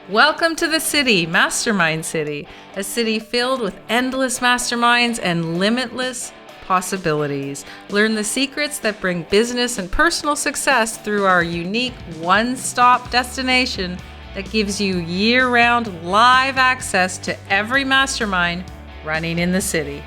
Welcome to the city, Mastermind City, a city filled with endless masterminds and limitless possibilities. Learn the secrets that bring business and personal success through our unique one-stop destination that gives you year-round live access to every mastermind running in the city.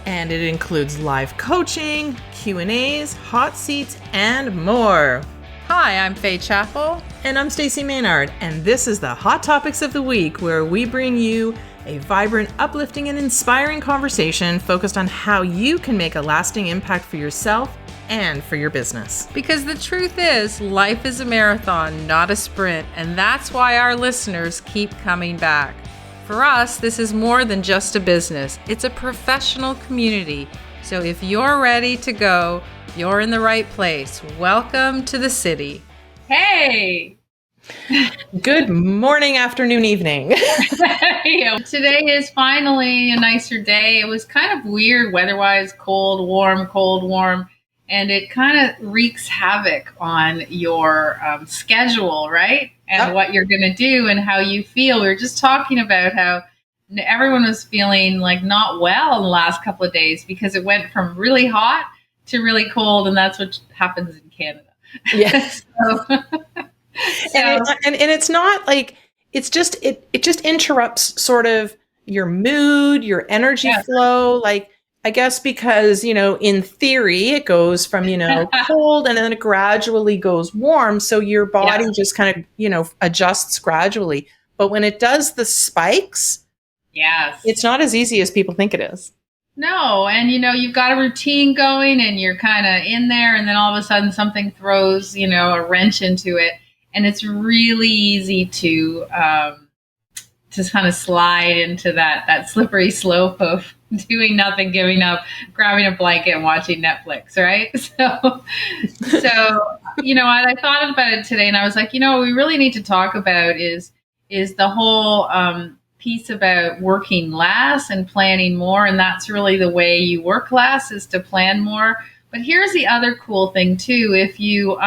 And it includes live coaching, Q&As, hot seats, and more. Hi, I'm Faye Chappell. And I'm Stacey Maynard, and this is the Hot Topics of the Week, where we bring you a vibrant, uplifting, and inspiring conversation focused on how you can make a lasting impact for yourself and for your business. Because the truth is, life is a marathon, not a sprint, and that's why our listeners keep coming back. For us, this is more than just a business. It's a professional community. So if you're ready to go, you're in the right place. Welcome to the city. Hey! Good morning, afternoon, evening. Today is finally a nicer day. It was kind of weird weather-wise, cold, warm, and it kind of wreaks havoc on your schedule, right? And what you're going to do and how you feel. We were just talking about how everyone was feeling like not well in the last couple of days because it went from really hot to really cold, and that's what happens in Canada. Yes. And it's not like, it's just, it just interrupts sort of your mood, your energy flow. Like, I guess because, in theory, it goes from, cold and then it gradually goes warm. So your body just kind of, adjusts gradually. But when it does the spikes, it's not as easy as people think it is. No. And, you've got a routine going and you're kind of in there, and then all of a sudden something throws, a wrench into it. And it's really easy to kind of slide into that slippery slope of doing nothing, giving up, grabbing a blanket and watching Netflix, right? So I thought about it today and I was like, what we really need to talk about is the whole piece about working less and planning more. And that's really the way you work less, is to plan more. But here's the other cool thing too. If you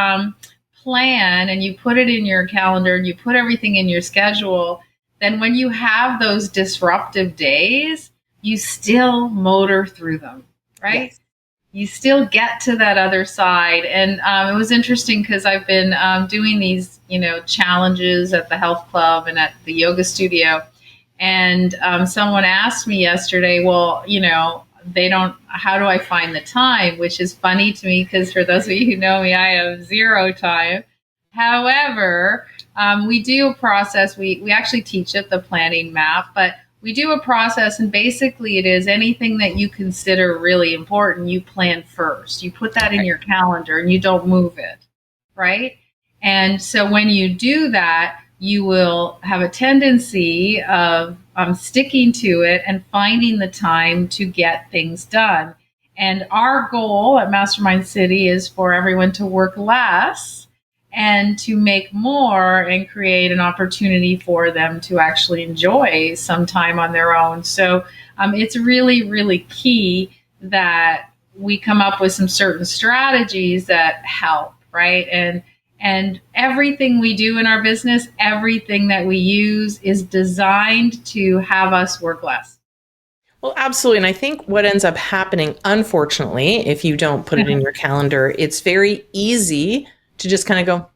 plan and you put it in your calendar and you put everything in your schedule, then when you have those disruptive days, you still motor through them, right? Yes. You still get to that other side. And it was interesting because I've been doing these, challenges at the health club and at the yoga studio. And someone asked me yesterday, well, how do I find the time? Which is funny to me because for those of you who know me, I have zero time. However, we do a process. We actually teach it, the planning map, but we do a process, and basically it is anything that you consider really important, you plan first. You put that in your calendar and you don't move it, right? And so when you do that, you will have a tendency of sticking to it and finding the time to get things done. And our goal at Mastermind City is for everyone to work less and to make more and create an opportunity for them to actually enjoy some time on their own. So it's really, really key that we come up with some certain strategies that help, right? And everything we do in our business, everything that we use is designed to have us work less. Well, absolutely. And I think what ends up happening, unfortunately, if you don't put it in your calendar, it's very easy to just kind of go,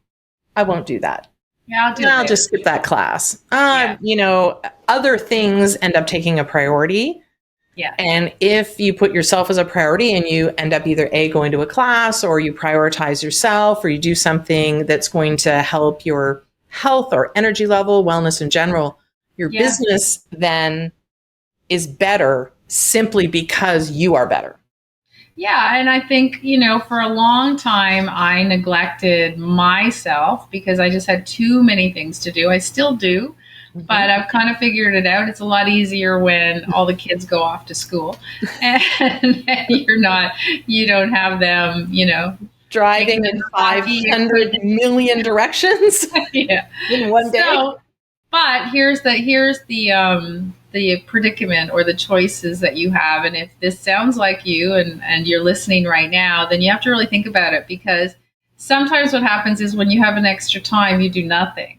I won't do that. Yeah, I'll just skip that class. Other things end up taking a priority. Yeah. And if you put yourself as a priority and you end up either going to a class, or you prioritize yourself, or you do something that's going to help your health or energy level, wellness in general, your business then is better simply because you are better. Yeah. And I think, for a long time, I neglected myself because I just had too many things to do. I still do. Mm-hmm. But I've kind of figured it out. It's a lot easier when all the kids go off to school and you don't have them, driving in 500 million directions in one day. But here's the predicament or the choices that you have. And if this sounds like you and you're listening right now, then you have to really think about it, because sometimes what happens is when you have an extra time, you do nothing.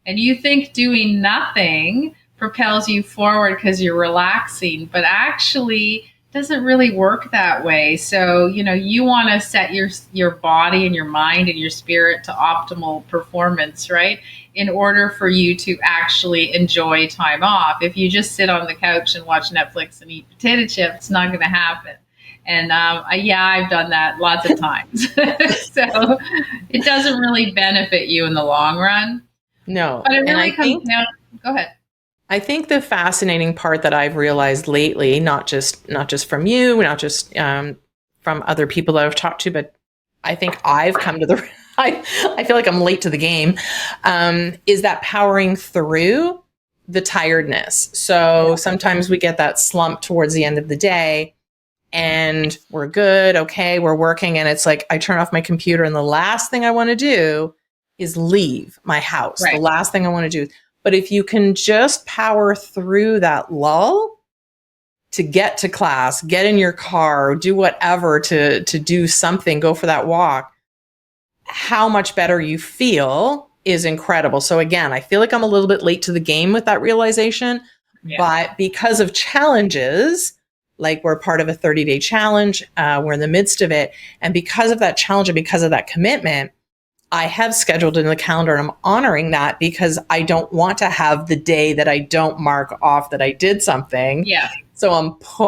And you think doing nothing propels you forward because you're relaxing, but actually it doesn't really work that way. So, you want to set your body and your mind and your spirit to optimal performance, right? In order for you to actually enjoy time off. If you just sit on the couch and watch Netflix and eat potato chips, it's not going to happen. And I've done that lots of times. So it doesn't really benefit you in the long run. No. But it really comes down. Go ahead. I think the fascinating part that I've realized lately, not just from you, not just from other people that I've talked to, but I think I've come to the I feel like I'm late to the game, is that powering through the tiredness. So sometimes we get that slump towards the end of the day and we're good. Okay. We're working. And it's like, I turn off my computer and the last thing I want to do is leave my house. Right. The last thing I want to do. But if you can just power through that lull to get to class, get in your car, do whatever to do something, go for that walk, how much better you feel is incredible. So again, I feel like I'm a little bit late to the game with that realization, but because of challenges, like we're part of a 30-day challenge, we're in the midst of it. And because of that challenge and because of that commitment, I have scheduled in the calendar and I'm honoring that because I don't want to have the day that I don't mark off that I did something. Yeah. So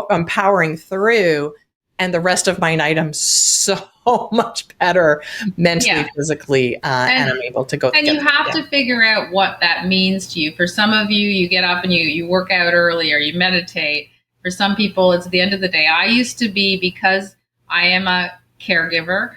I'm powering through, and the rest of my night I'm so much better mentally, physically, and I'm able to go. And you have to figure out what that means to you. For some of you, you get up and you work out early or you meditate. For some people, it's the end of the day. I used to be, because I am a caregiver,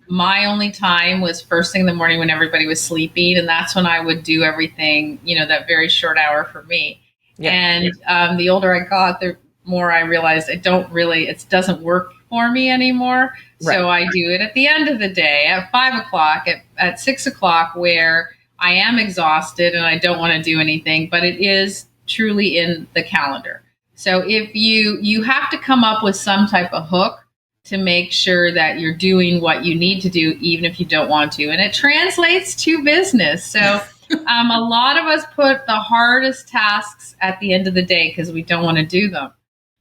my only time was first thing in the morning when everybody was sleeping. And that's when I would do everything, that very short hour for me. Yeah. And the older I got, the more I realized it doesn't work for me anymore. Right. So I do it at the end of the day at 5 o'clock, at 6 o'clock, where I am exhausted and I don't want to do anything, but it is truly in the calendar. So if you have to come up with some type of hook to make sure that you're doing what you need to do, even if you don't want to. And it translates to business. So a lot of us put the hardest tasks at the end of the day because we don't want to do them.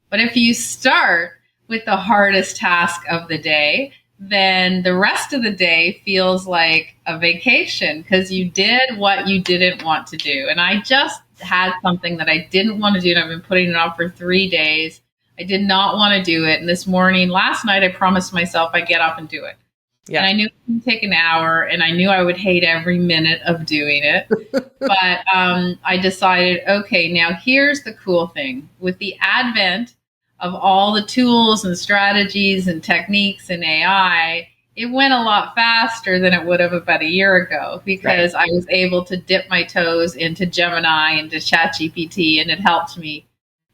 But if you start with the hardest task of the day, then the rest of the day feels like a vacation because you did what you didn't want to do. And I just had something that I didn't want to do, and I've been putting it off for 3 days. I did not want to do it. And last night, I promised myself I'd get up and do it. Yeah. And I knew it would take an hour, and I knew I would hate every minute of doing it. But I decided, okay, now here's the cool thing. With the advent of all the tools and strategies and techniques and AI, it went a lot faster than it would have about a year ago because I was able to dip my toes into Gemini and to ChatGPT, and it helped me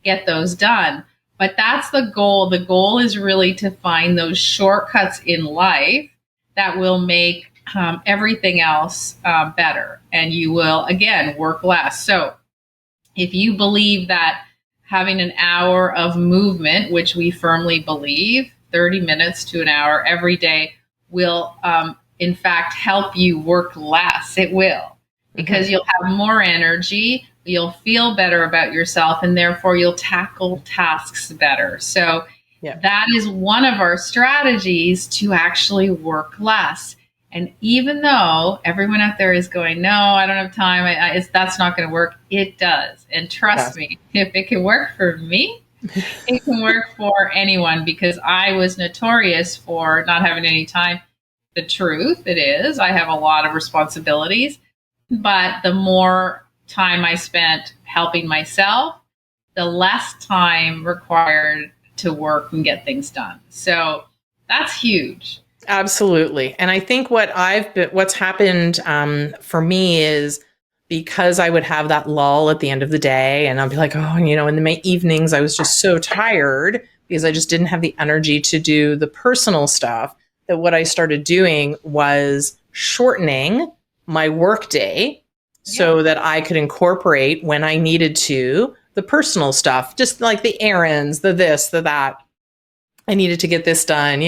get those done. But that's the goal. The goal is really to find those shortcuts in life that will make everything else better. And you will, again, work less. So if you believe that having an hour of movement, which we firmly believe, 30 minutes to an hour every day, will, in fact, help you work less. It will, because you'll have more energy. You'll feel better about yourself, and therefore you'll tackle tasks better. So that is one of our strategies to actually work less. And even though everyone out there is going, no, I don't have time, that's not going to work, it does. And trust me, if it can work for me, it can work for anyone, because I was notorious for not having any time. The truth, it is, I have a lot of responsibilities, but the more time I spent helping myself, the less time required to work and get things done. So that's huge. Absolutely. And I think what's happened for me is, because I would have that lull at the end of the day, and I'll be like, oh, in the evenings, I was just so tired because I just didn't have the energy to do the personal stuff, that what I started doing was shortening my work day so that I could incorporate, when I needed to, the personal stuff, just like the errands, the this, the that. I needed to get this done,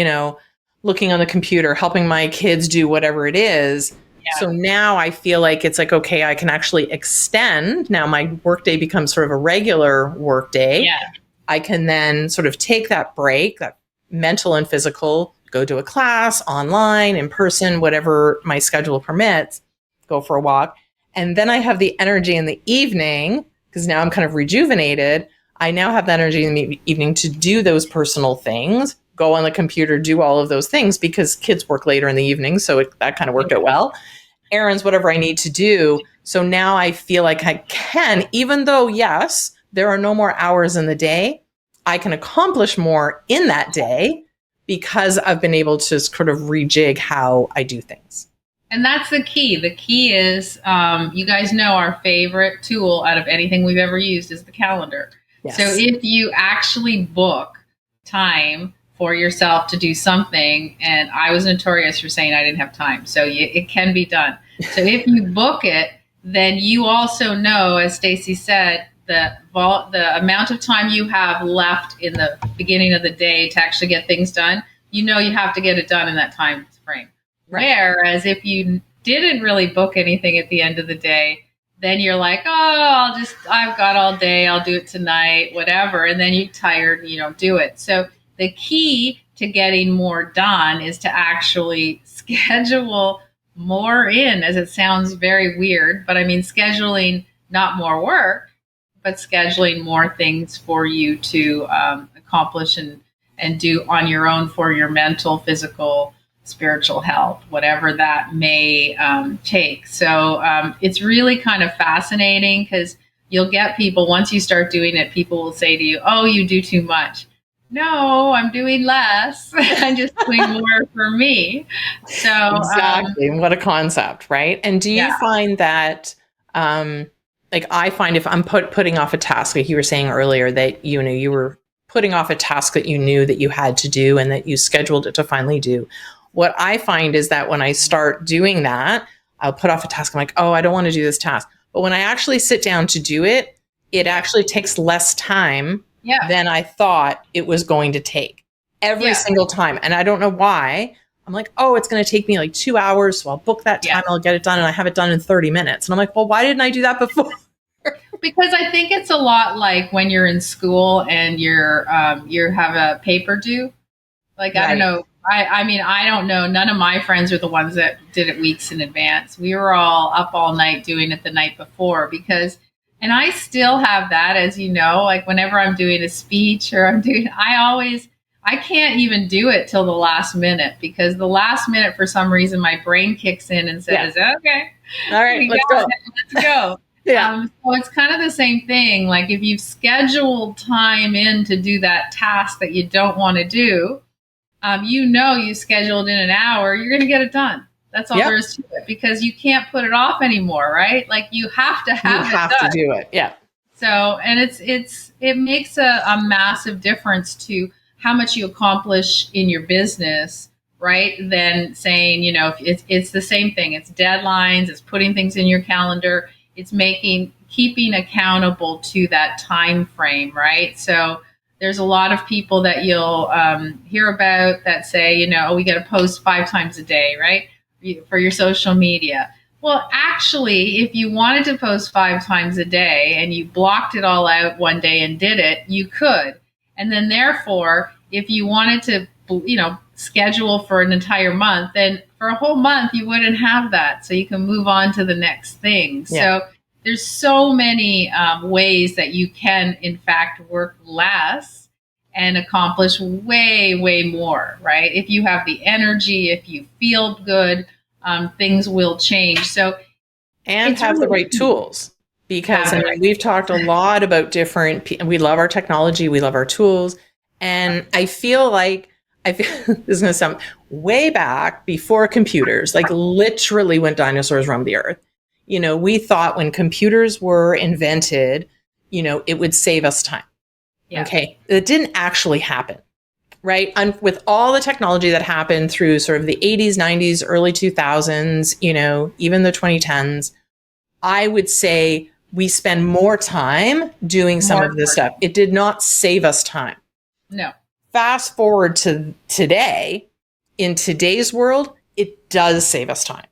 looking on the computer, helping my kids do whatever it is. So now I feel like it's like, okay, I can actually extend. Now my workday becomes sort of a regular workday. Yeah. I can then sort of take that break, that mental and physical, go to a class, online, in person, whatever my schedule permits, go for a walk. And then I have the energy in the evening, because now I'm kind of rejuvenated. I now have the energy in the evening to do those personal things, go on the computer, do all of those things, because kids work later in the evening. So that kind of worked out well. Errands, whatever I need to do. So now I feel like I can, even though, yes, there are no more hours in the day, I can accomplish more in that day because I've been able to sort of rejig how I do things. And that's the key. The key is, you guys know our favorite tool out of anything we've ever used is the calendar. Yes. So if you actually book time for yourself to do something, and I was notorious for saying I didn't have time, so it can be done. So if you book it, then you also know, as Stacy said, the amount of time you have left in the beginning of the day to actually get things done. You know you have to get it done in that time frame. Right. Whereas if you didn't really book anything at the end of the day, then you're like, oh, I've got all day, I'll do it tonight, whatever. And then you're tired and you don't do it. So the key to getting more done is to actually schedule more in, as it sounds very weird, but I mean, scheduling not more work, but scheduling more things for you to accomplish and do on your own for your mental, physical, spiritual health, whatever that may take. So it's really kind of fascinating because you'll get people, once you start doing it, people will say to you, oh, you do too much. No, I'm doing less. I'm just doing more for me. So exactly. What a concept, right? And do you find that, like I find if I'm putting off a task, like you were saying earlier, that you were putting off a task that you knew that you had to do and that you scheduled it to finally do. What I find is that when I start doing that, I'll put off a task. I'm like, oh, I don't want to do this task. But when I actually sit down to do it, it actually takes less time than I thought it was going to take every single time. And I don't know why. I'm like, oh, it's going to take me like 2 hours. So I'll book that time. I'll get it done. And I have it done in 30 minutes. And I'm like, well, why didn't I do that before? Because I think it's a lot like when you're in school and you have a paper due. Like, I don't know. I mean, I don't know. None of my friends were the ones that did it weeks in advance. We were all up all night doing it the night before and I still have that, as you know, like whenever I'm doing a speech or I can't even do it till the last minute because the last minute, for some reason, my brain kicks in and says, okay, all right, let's go. Yeah. So it's kind of the same thing. Like if you've scheduled time in to do that task that you don't want to do, you scheduled in an hour, you're going to get it done. That's all there is to it because you can't put it off anymore, right? Like you have to have it done. You have to do it. Yeah. So, and it makes a massive difference to how much you accomplish in your business, right? Than saying, it's the same thing. It's deadlines, it's putting things in your calendar, it's keeping accountable to that time frame, right? So there's a lot of people that you'll hear about that say, we got to post 5 times a day, right? For your social media. Well, actually, if you wanted to post 5 times a day and you blocked it all out one day and did it, you could. And then therefore, if you wanted to, schedule for an entire month, then for a whole month, you wouldn't have that. So you can move on to the next thing. Yeah. So there's so many ways that you can, in fact, work less and accomplish way, way more, right? If you have the energy, if you feel good, things will change. So, and have the right tools, because we've talked a lot about we love our technology, we love our tools. And I feel this is going to sound way back before computers, like literally when dinosaurs roamed the earth. We thought when computers were invented, it would save us time. Yeah. Okay. It didn't actually happen, right? And with all the technology that happened through sort of the 80s, 90s, early 2000s, even the 2010s, I would say we spend more time doing some of this stuff. It did not save us time. No. Fast forward to today, in today's world, it does save us time.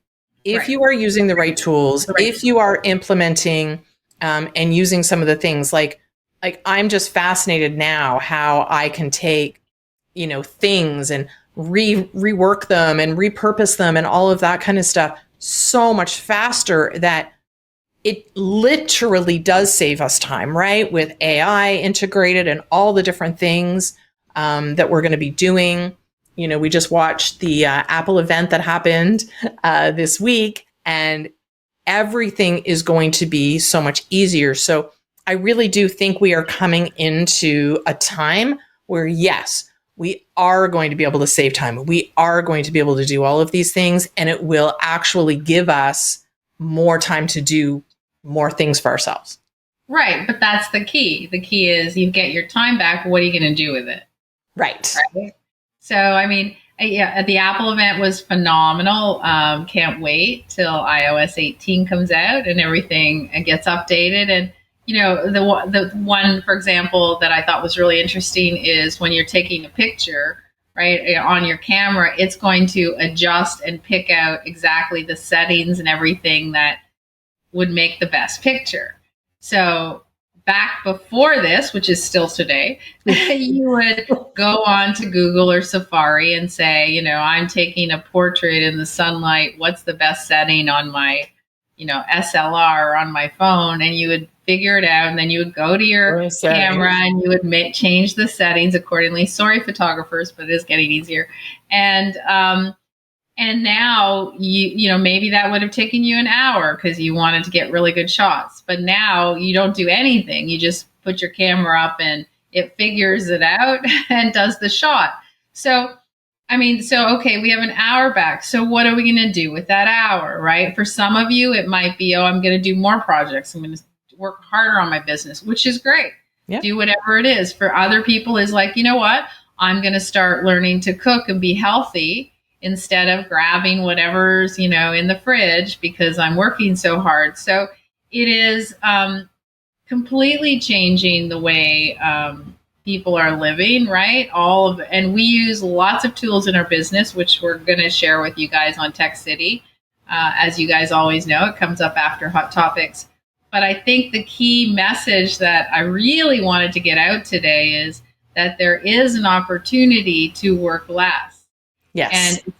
if Right. you are using the right tools, Right. if you are implementing and using some of the things like I'm just fascinated now how I can take, things and rework them and repurpose them and all of that kind of stuff so much faster that it literally does save us time, right? With AI integrated and all the different things that we're going to be doing. We just watched the Apple event that happened this week, and everything is going to be so much easier. So I really do think we are coming into a time where, yes, we are going to be able to save time. We are going to be able to do all of these things, and it will actually give us more time to do more things for ourselves. Right. But that's the key. The key is you get your time back. What are you going to do with it? Right. Right. So, I mean, yeah, the Apple event was phenomenal. Can't wait till iOS 18 comes out and everything gets updated. And the one, for example, that I thought was really interesting is when you're taking a picture, right, on your camera, it's going to adjust and pick out exactly the settings and everything that would make the best picture. So back before this, which is still today, you would go on to Google or Safari and say, I'm taking a portrait in the sunlight. What's the best setting on my, SLR or on my phone? And you would figure it out. And then you would go to your camera and you would change the settings accordingly. Sorry, photographers, but it is getting easier. And now maybe that would have taken you an hour because you wanted to get really good shots. But now you don't do anything. You just put your camera up and it figures it out and does the shot. So, okay, we have an hour back. So what are we going to do with that hour, right? For some of you, it might be, I'm going to do more projects. I'm going to work harder on my business, which is great. Yep. Do whatever it is. For other people is like, you know what? I'm going to start learning to cook and be healthy instead of grabbing whatever's, in the fridge because I'm working so hard. So it is completely changing the way people are living, right? And we use lots of tools in our business, which we're going to share with you guys on Tech City. As you guys always know, it comes up after Hot Topics. But I think the key message that I really wanted to get out today is that there is an opportunity to work less. Yes. And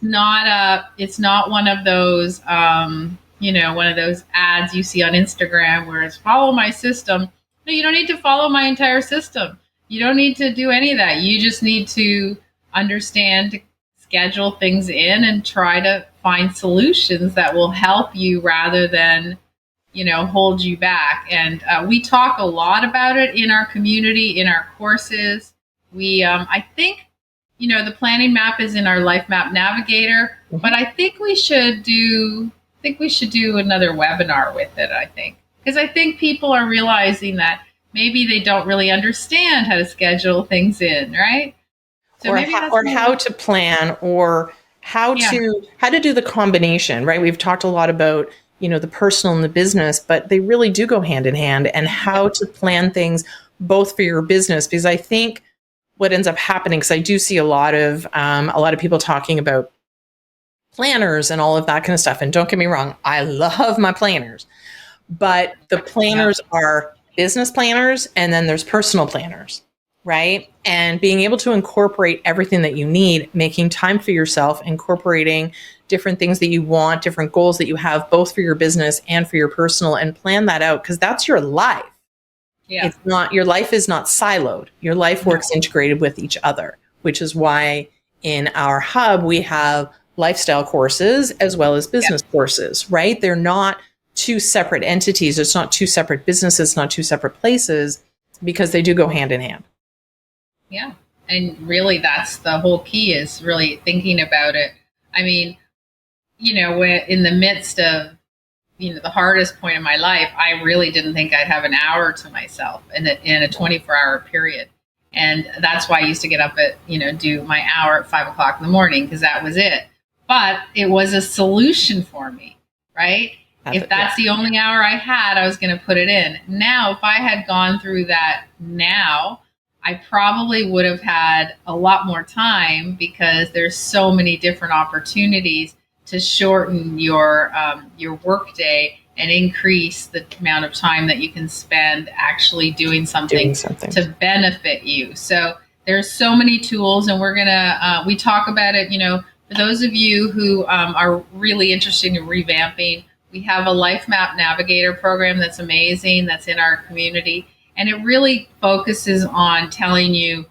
it's not one of those, one of those ads you see on Instagram where it's follow my system. No, you don't need to follow my entire system. You don't need to do any of that. You just need to understand, schedule things in and try to find solutions that will help you rather than, hold you back. And we talk a lot about it in our community, in our courses. I think, the planning map is in our Life Map Navigator, but I think we should do another webinar with it, I think. Because I think people are realizing that maybe they don't really understand how to schedule things in, right? So how to plan or how to do the combination, right? We've talked a lot about, the personal and the business, but they really do go hand in hand, and how to plan things both for your business. Because I think what ends up happening, because I do see a lot of people talking about planners and all of that kind of stuff. And don't get me wrong, I love my planners, but the planners are business planners, and then there's personal planners, right? And being able to incorporate everything that you need, making time for yourself, incorporating different things that you want, different goals that you have, both for your business and for your personal, and plan that out, because that's your life. Yeah. It's not, your life is not siloed. Your life works integrated with each other, which is why in our hub, we have lifestyle courses as well as business courses, right? They're not two separate entities. It's not two separate businesses, not two separate places, because they do go hand in hand. Yeah. And really that's the whole key, is really thinking about it. I mean, we're in the midst of, the hardest point in my life, I really didn't think I'd have an hour to myself in a 24-hour period. And that's why I used to get up at, do my hour at 5 o'clock in the morning, because that was it. But it was a solution for me, right? If that's the only hour I had, I was going to put it in. Now, if I had gone through that now, I probably would have had a lot more time, because there's so many different opportunities to shorten your workday and increase the amount of time that you can spend actually doing something to benefit you. So there's so many tools, and we're gonna we talk about it. For those of you who are really interested in revamping, we have a Life Map Navigator program that's amazing, that's in our community, and it really focuses on telling you,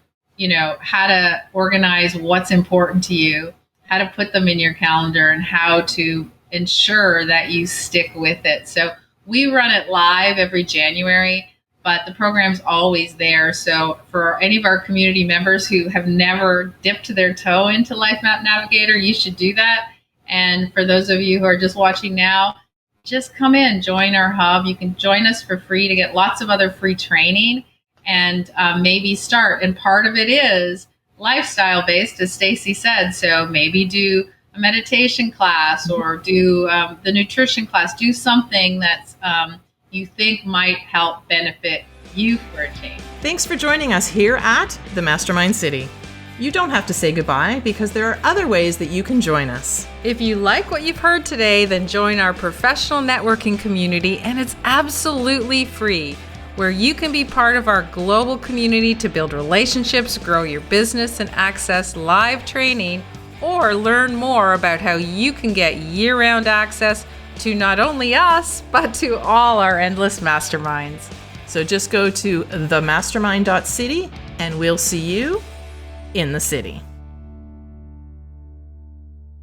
how to organize what's important to you, how to put them in your calendar, and how to ensure that you stick with it. So we run it live every January, but the program's always there. So for any of our community members who have never dipped their toe into Life Map Navigator, you should do that. And for those of you who are just watching now, just come in, join our hub. You can join us for free to get lots of other free training and maybe start. And part of it is lifestyle based, as Stacy said. So maybe do a meditation class or do the nutrition class. Do something that's you think might help benefit you for a change. Thanks for joining us here at the Mastermind City. You don't have to say goodbye because there are other ways that you can join us. If you like what you've heard today, then join our professional networking community, and it's absolutely free, where you can be part of our global community to build relationships, grow your business, and access live training, or learn more about how you can get year-round access to not only us, but to all our endless masterminds. So just go to themastermind.city and we'll see you in the city.